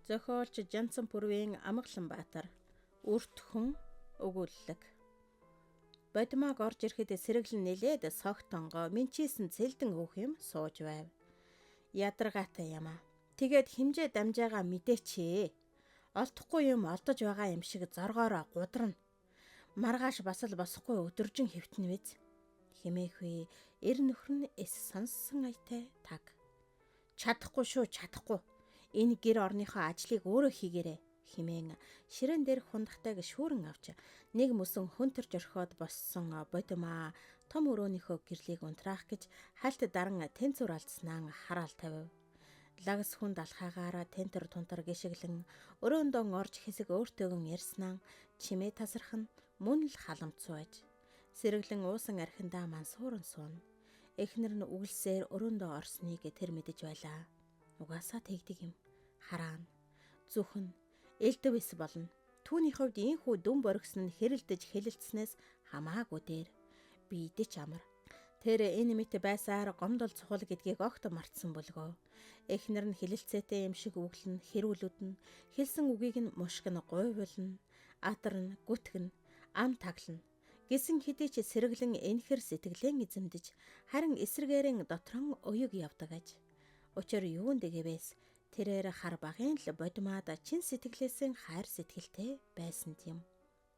Зохиолч Жансан Пүрвийн Амгаланбаатар. Үрт хүн өгүүлэлэг. Бодимааг орж ирэхэд сэргэлэн нэлээд согтонгоо минчээсэн цэлдэн өөх юм сууж байв. Ядаргаатай юм аа. Тэгээд химжээ дамжаагаа мэдээчээ. Олдохгүй юм олдож байгаа юм шиг зоргоороо гудрна. Маргааш бас л босохгүй өдөржин хэвтэн биз. Химээхүй эр нөхөр нь эс сонссон айтай таг. Чадахгүй шүү, чадахгүй. Энэ гэр орныхоо ажлыг өөрөө хийгээрэй химэн ширээн дээр хундахтайг шүүрэн авч нэг мөсөн хөнтөрж орхиод боссон Бодимаа том өрөөнийхөө гэрлийг унтраах гэж хальт даран тэнцвэр алдснаа хараал тавив. Лагс хүнд алхаагаараа тентэр тунтар гიშгэлэн өрөөндөө орж хэсэг өөртөөгөн ярьснаа чимээ тасарх нь мөн л халамцваж. Сэргэлэн уусан архиндаа мансууран суун. Эхнэр нь үгэлсээр өрөөндөө орсныг тэр мэдэж байлаа. Угаасаа тэгдэг юм. Хараана. Зүхэн элдэв эс болно. Түүний хувьд ийхүү дүн боргисон нь хэрэлдэж хэлэлцснээс хамаагүй дээр. Би идэж амар. Тэр энэ мэт байсаар гомдол цухал гэдгийг огт мартсан болгоо. Эхнэр нь хэлэлцээтэй юм шиг үглэн хэрүүлүүдэн хэлсэн үгийг нь мушгин гуйвуулна. Атарна, гүтгэн, ам таглана. Гисэн хэдий ч сэргэлэн энхэр сэтгэлэн эзэмдэж харин эсрэгээрэн дотрон уяг явдаг аж. Учир юунд гэвээс тэрээр хар багын л Бодимаад чин сэтгэлээсээ хайр сэтгэлтэй байсан юм.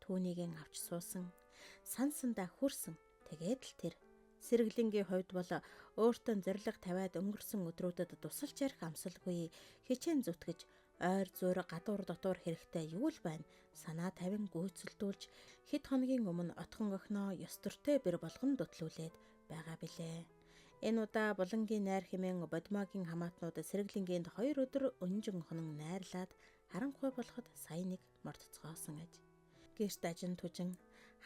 Түүнийг авч суусан, сансандаа хүрсэн. Тэгээд л тэр сэргэлэнгийн хувьд бол өөртөө зориг тавиад өнгөрсөн өдрүүдэд тусалж ярих амсалгүй хичээн зүтгэж ойр зуур гадуур дотор хэрэгтэй юу л байна санаа тавин гүйцэлдүүлж хэд хоногийн өмнө отхон охиноо ёс төртэй бэр болгон дутлуулээд байгаа билээ. Энэ удаа булангийн найр хэмээн Бодимаагийн хамаатнууд сэргэлэнгийн 2 өдөр өнжин хонон найрлаад харанхуй болоход сая нэг мордцгоосон аж. Гэрт ажин тужин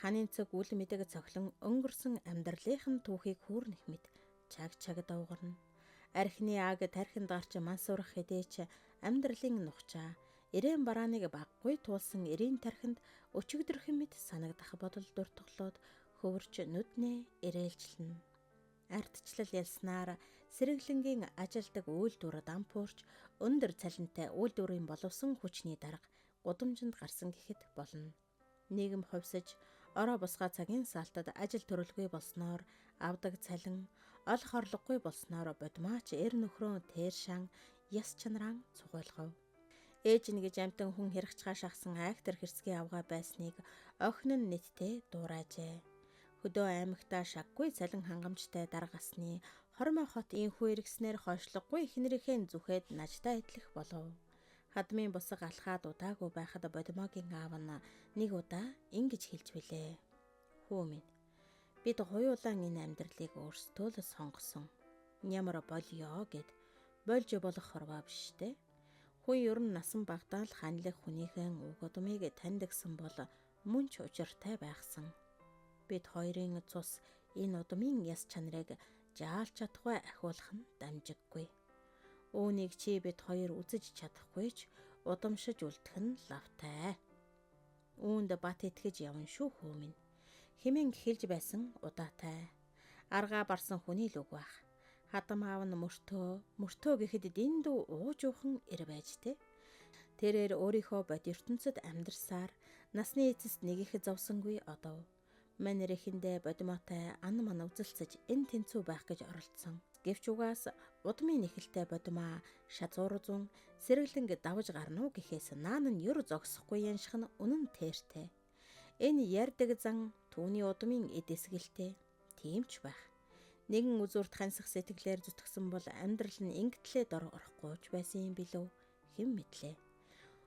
ханын цог үл мэдэг цохлон өнгөрсөн амьдралынхын түүхийг хүүрнэх мэт чаг давгарна. Архины аг тархинд гарч мансуурах хэдээч амьдралын нухчаа ирээн барааныг баггүй туулсан эрийн тархинд өчигдөрхөн мэт санагдах бодол дуртглоод хөвөрч нүднээ ирээлжлэнэ. Ардчлал ялснаар сэргэлэнгийн ажилдаг үйлдвэр дампуурч өндөр цалинтай үйлдвэрийн боловсон хүчний дарга гудамжинд гарсан гэхэд болно. Нийгэм хувьсаж ороо босгоо цагийн саалтад ажил төрөлгүй болсноор авдаг цалин олох орлогогүй болсноор Бодимаач эр нөхрөө тээршан яс чанараа цугуйлгав. Ээж нь гэж амтан хүн хэрэгчгаа шахсан айхтар хэрсгийн авгаа байсныг охин нь нийтдээ дуuraажээ. Хөдөө аймагтаа шаггүй цалин хангамжтай даргасны хормой хот инхүү иргснээр хойшлоггүй эхнэрийнхээ зүхэд наждаа идлэх болов. Хадмын бусаг алхаад удаагүй байхад Бодимаагийн аав нь нэг удаа ингэж хэлж билээ. Хүү минь бид хоёулаа энэ амьдралыг өөрсдөө л сонгосон. Ямар болёо гэд болж болох хорвоо биш дээ. Хүн ер нь насан багтаа л ханилах хүнийхэн үг удмыг таньдагсан бол мөн ч учиртай байхсан. Бид хоёрын цус энэ удмын яс чанарыг заалж чадахгүй ахиулах нь дамжиггүй. Үүнийг чи бид хоёр үзэж чадахгүй ч удамшиж үлдэх нь лавтай. Үүнд бат итгэж явна шүү хүү минь. Хэмээн хэлж байсан удаатай. Аргаа барсан хүний л үг байх. Хадам аав нь мөртөө гэхэд дэндүү ууж уухан ир байж тэ. Тэрээр өөрийнхөө бод ертөнцид амьдарсаар насны эцэст нэг их зовсонгүй одов. Манерэхэндээ Бодимаатай ан ман үзэлцэж энэ тэнцүү байх гэж оролдсон. Гэвч угаас удмын нэхэлтэй Бодимаа шазуурзун сэргэлэнг давж гарна уу гэхээс наан нь ёр зогсохгүй янших нь үнэн тэртэй. Энэ ярддаг зан түүний удмын эд эсгэлтэй тийм ч байх. Нэгэн үзүүрт хансах сэтгэлээр зүтгсэн бол амьдрал нь ингэтлээ дор орохгүй байсан юм билүү хэн мэдлээ.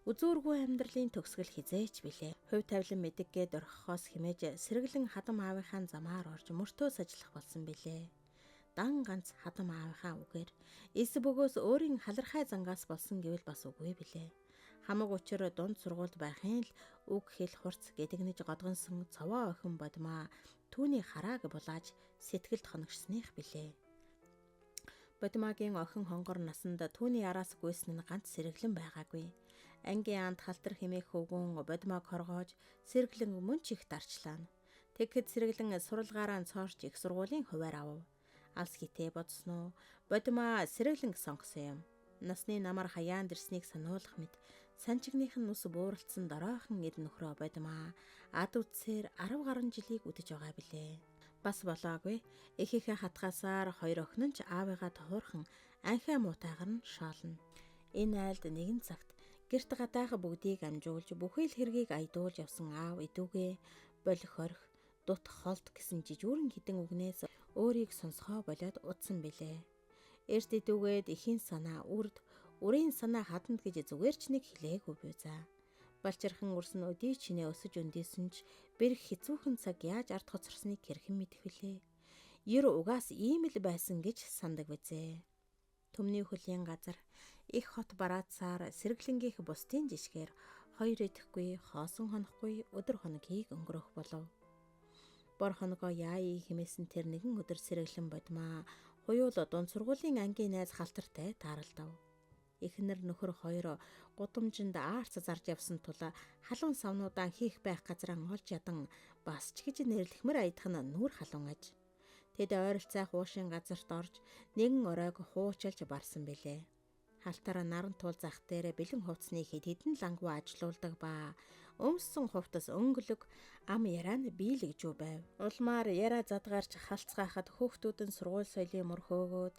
Үзүүргүй амьдралын төгсгөл хизээч билээ. Хувь тавилан мэдэггээд орхихоос хэмээж сэргэлэн хадам аавынхаа замаар орж мөртөө сажлах болсон билээ. Дан ганц хадам аавынхаа үгээр эс бөгөөс өөрийн халархай зангаас болсон гэвэл бас үгүй билээ. Хамаг учир дунд сургуульд байхын л үг хэл хурц гэдэгнэж годгонсон цовоо охин Бодимаа түүний харааг булааж сэтгэлд хоногшсных билээ. Бодимаагийн охин хонгор насанд түүний араас гүйсэн нь ганц сэргэлэн байгаагүй. Ангийн анд халтар хэмээх хөвгүүн Бодимааг хоргоож сэргэлэн мөн ч их дарчлаа. Тэгэхэд сэргэлэн суралгаараа цоорч их сургуулийн хуваар авав. Алс хитээ бодсноо Бодимаа сэргэлэн сонгосон юм. насны намар хаяанд ирснийг сануулах мэт санчигных нь ус бууралцсан доройхон ир нөхрөө бодмаа ад үдсээр 10 гаруй жилийг үдэж байгаа билээ. Бас болоогүй. Эхийнхээ хатгаасаар хоёр охин нь ч аавыгаа тохуурхан анхаа муутайгаар нь шоолно. Энэ айлд нэгэн цагт гэрт гадаах бүгдийг амжуулж бүхий л хэргийг айдуулж явсан аав идүүгээ болох орх дут холт гэсэн жижүүрэн хідэн үгнээс өөрийг сонсгоо болоод утсан билээ. Эрт идүүгээд ихийн санаа үрийн санаа хаданд гэж зүгээр ч нэг хэлээгүй бүү за. Балчирхан үрсэн өдий чинээ өсөж өндийсэн ч бэрх хэцүүхэн цаг яаж ард хоцорсныг хэрхэн мэдэх вүлээ. Ер угаас ийм л байсан гэж сандаг вэзээ. Төмний хөлийн газар их хот бараацаар сэргэлэнгийнх бусдын жишгээр 2 идэхгүй хоосон хонохгүй өдөр хоногийг өнгөрөх болов. Бор хоногоо яа хэмээсэн тэр нэгэн өдөр сэргэлэн бодмаа хуйуул дунд сургуулийн ангийн найз халтартай тааралдав. Эхнэр нөхөр хоёр гудамжинд аарц зарж явсан тул халуун савнуудаа хийх байх газраа олж ядан бас ч гэж нэрлэхмэр аядах нь нүур халуун аж. Тэд ойролцоо хуушийн газарт орж нэгэн оройг хуучилж барсан билээ. Халтараа наран туул зах дээр бэлэн хувцсны хэдэн лангуу ажилуулдаг ба өмссөн хувцас өнгөлөг ам яраа нь биелэгжүү байв. Улмаар яраа задгаарч халцгаахад хүүхдүүд нь сургууль соёлын мөр хөөгөөд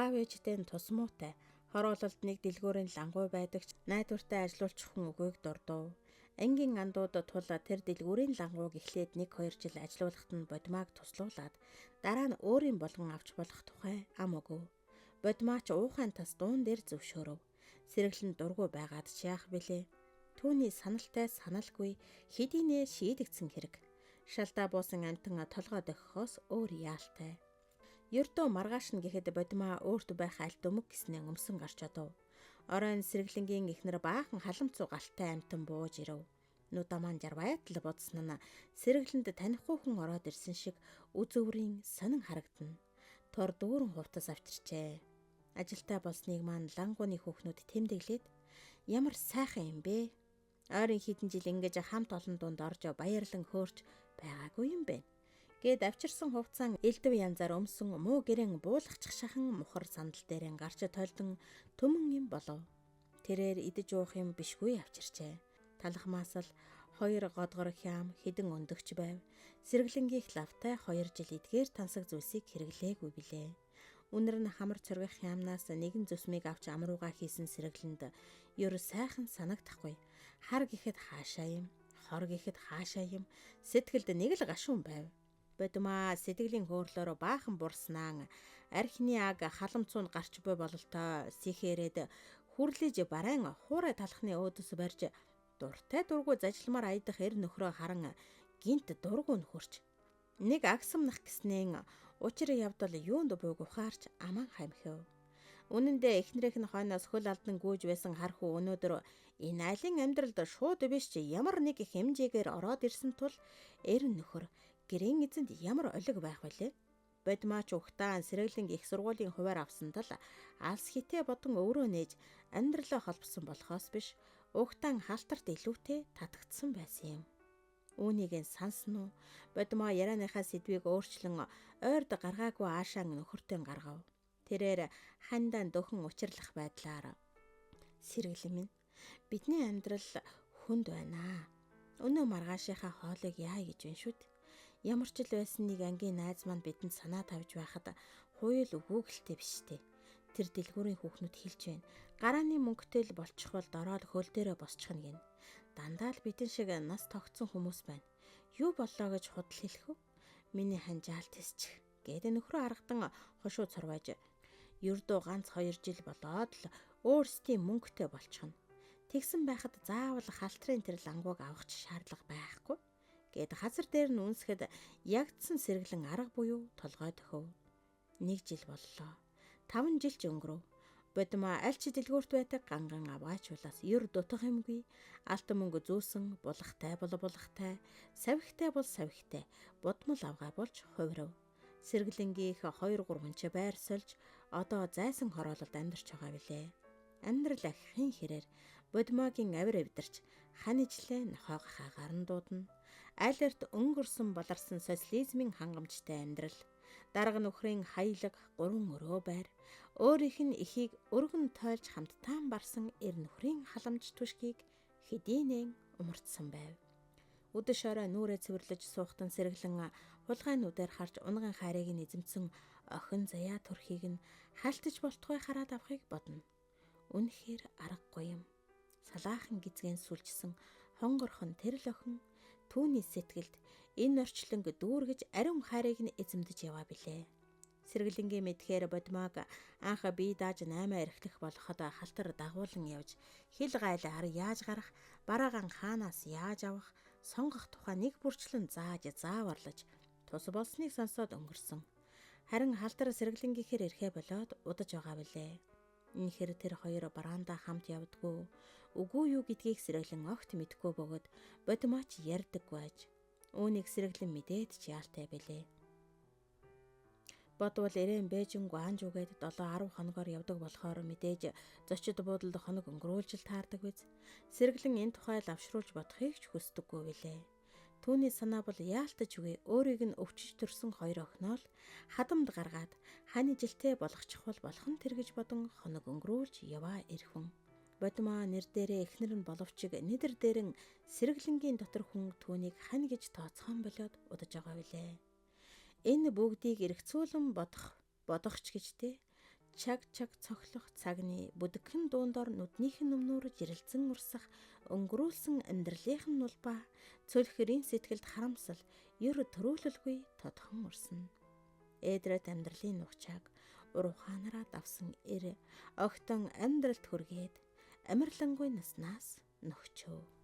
аав ээжтэй нь тус муутай хороололд нэг дэлгүүрийн лангуй байдаг ч найдвартай ажилуулчих хүн үгийг дурдав. Ангийн андууд тул тэр дэлгүүрийн лангууг эхлээд 1-2 жил ажилуулахад нь бодмааг туслуулад дараа нь өөрийн болгон авч болох тухай ам өгөв. Бодмаач уухайн тас дуун дээр зөвшөөрөв. Сэргэлэн дургүй байгаад ч яах билээ. Түүний саналтай саналгүй хэдийнэ шийдэгдсэн хэрэг. Шалдаа буусан амтан толгой дохихоос өөр яалтай. Ердөө маргааш нь гэхэд бодмаа өөрт байх аль дүмэг гэснээ өмсөн гарч одов. Оройн сэргэлэнгийн эхнэр баахан халамцуу галтай амтан бууж ирэв. Нүдэ маань жарбаятал бодсон нь сэргэлэнд танихгүй хүн ороод ирсэн шиг үзүүрийн сонин харагдана. Тор дүүрэн хувцас авчирчээ. Ажилтаа болсныг маань лангууны хүүхнүүд тэмдэглээд ямар сайхан юм бэ? Ойрын хэдэн жил ингэж хамт олон дунд орж баярлан хөөрч байгаагүй юм бэ? Гээд авчирсан хувцаан элдв янзаар өмсөн муу гэрэн буулгачих шахан мухар сандал дээр гарч толдон төмөн юм болов. Тэрээр идэж уух юм бишгүй авчирчээ. Талхмаас л 2 годгор хям хідэн өндөгч байв. Сэргэлэнгийнх лавтай 2 жил эдгээр тансаг зүйлсийг хэрэглээгүй билээ. Үнэр нь хамар цоргих хямнаас нэгэн зүсмийг авч амрууга хийсэн сэргэлэнд ер сайхан санагдахгүй. Хар гэхэд хаашаа юм, хор гэхэд хаашаа юм, сэтгэлд нэг л гашуун байв. Бодмаа сэтгэлийн хөөрлөөр баахан бурснаа архины аг халамцуунд гарч буй бололтой сихээрээд хүрлэж барайн хуурай талхны өөдөс барьж дуртай дургүй зажилмаар аядах эр нөхрөө харан гинт дургүй нөхөрч нэг агсамнах гэснээ учир явдал юунд буйг ухаарч аман хамхив. Үнэн дээр эхнэрийнх нь хойноос хөл алдан гүйж байсан хар хүү өнөөдөр энэ айлын амьдралд шууд биш ч ямар нэг хэмжээгээр ороод ирсэн тул эр нөхөр гэрийн эзэнд ямар олиг байх вүлээ. Бодмаач ухтаан сэргэлэн их сургуулийн хуваар авсан тал алс хитэ бодон өөрөө нээж амьдралаа холбосон болохоос биш ухтаан халтарт илүүтэй татагдсан байсан юм. Үүнийг нь сансан уу? Бодмаа ярааныхаа сэдвийг өөрчлөн ойрд гаргаагүй аашаан нөхөртөө гаргав. Тэрээр хандаан дөхөн учирлах байдлаар сэргэлэн минь бидний амьдрал хүнд байна. Өнөө маргаашийнхаа хоолыг яа гэж байна шүү дээ. Ямар ч л байсан нэг ангийн найз маань бидэнд санаа тавьж байхад хуйл өгөөглөлтэй биш дээ. Тэр дэлгүүрийн хүүхнүүд хэлж байна. Гарааны мөнгөтэй л болчих бол дороод хөл дээрээ босчих нь гин. Дандаа л бидэн шиг нас тогтсон хүмүүс байна. Юу боллоо гэж худал хэлэх үү? Миний ханжаал тисчих. Гээд нөхрөө аргадан хошуу цорвайж ердөө ганц 2 жил болоод л өөрсдийн мөнгөтэй болчихно. Тэгсэн байхад заавал халтрын тэр лангууг авах шаардлага байхгүй. Гээд хазар дээр нь үнсгэд ягдсан сэргэлэн арга буюу толгой төхөв. 1 жил боллоо. 5 жил ч өнгөрөв. Бодмаа аль ч дэлгүүрт байдаг ганган аваачулаас ер дутах юмгүй. Алтан мөнгө зүүсэн, булахтай бол булахтай, савхтай бол савхтай, будмал авгаа болж хувирав. Сэргэлэнгийнх 2-3 ч байр сольж одоо зайсан хороололд амьдарч байгаа билээ. Амьдрал ахихын хэрээр бодмаагийн авир эвдэрч ханижлээ нохоог хаагаар нь дуудана. Айлерт өнгөрсөн баларсан социализмын хангамжтай амьдрал, дарга нөхрийн хаялаг 3 өрөө байр, Өөрийнх нь эхийг өргөн тойлж хамттан барсан эр нөхрийн халамж түшгийг хэдийнэн умардсан байв. Өдөр шорой нүрээ цэвэрлэж суухтан сэргэлэн хулгайнуудаар харж унган хайрыг нь эзэмсэн охин заяа төрхийг нь халтаж болтугай хараад авахыг бодно. Үнэхээр аргагүй юм. Салаахан гизгэн сүлжсэн хонгорхон тэр л охин түүний сэтгэлд энэ орчлонг дүүргэж ариун хайрыг нь эзэмдэж яваа билээ. Сэргэлэнгийн мэдхээр бодмоог анх бие дааж 8 эрхлэх болоход халтар дагуулan явж хил гайлаар яаж гарах, бараагаан хаанаас яаж авах, сонгох тухай нэг бүрчлэн зааж зааварлаж тус болсныг сонсоод өнгөрсөн. Харин халтар сэргэлэнгийнхэр ирэхэ болоод удаж байгаа билээ. Инхээр тэр хоёр бараандаа хамт явдггүй. Үгүй юу гэдгийг сэргэлэн огт мэдгүй бөгөөд бодмооч ярьдаггүй аж. Үүнийг сэргэлэн мэдээд ч яалтай билээ. Бодвол эрээн Бээжинг Гуанжуугээд 7-10 хоногоор явдаг болохоор мэдээж зочид буудалд хоног өнгөрүүлж таардаг биз. Сэргэлэн энэ тухай лавшруулж бодохыг ч хүсдэггүй билээ. Түүний санаа бол яалтаж үгүй өөрийг нь өвчж төрсөн хоёр охиноо л хадамд гаргаад хань жилтэй болгочихвол болох нь тэр гэж бодон хоног өнгөрүүлж яваа ирхэн. Бодмоо нэр дээрээ эхнэр нь боловч нэдэр дээрэн сэргэлэнгийн дотор хүн түүнийг хань гэж тооцохон болоод удаж байгаа билээ. Энэ бүгдийг эргцүүлэн бодох ч гэжтэй чаг цохлох цагны бүдгхэн дуундор нүднийхэн өмнөр жирэлцэн урсах өнгөрүүлсэн амьдралынх нь улбаа цөлхөрийн сэтгэлд харамсал ер төрүүлэлгүй тодхон урсна. Эдрет амьдралын нухчааг уруханараа давсан эр огтон амьдралд хүргээд амарлангүй наснаас нөхчөө.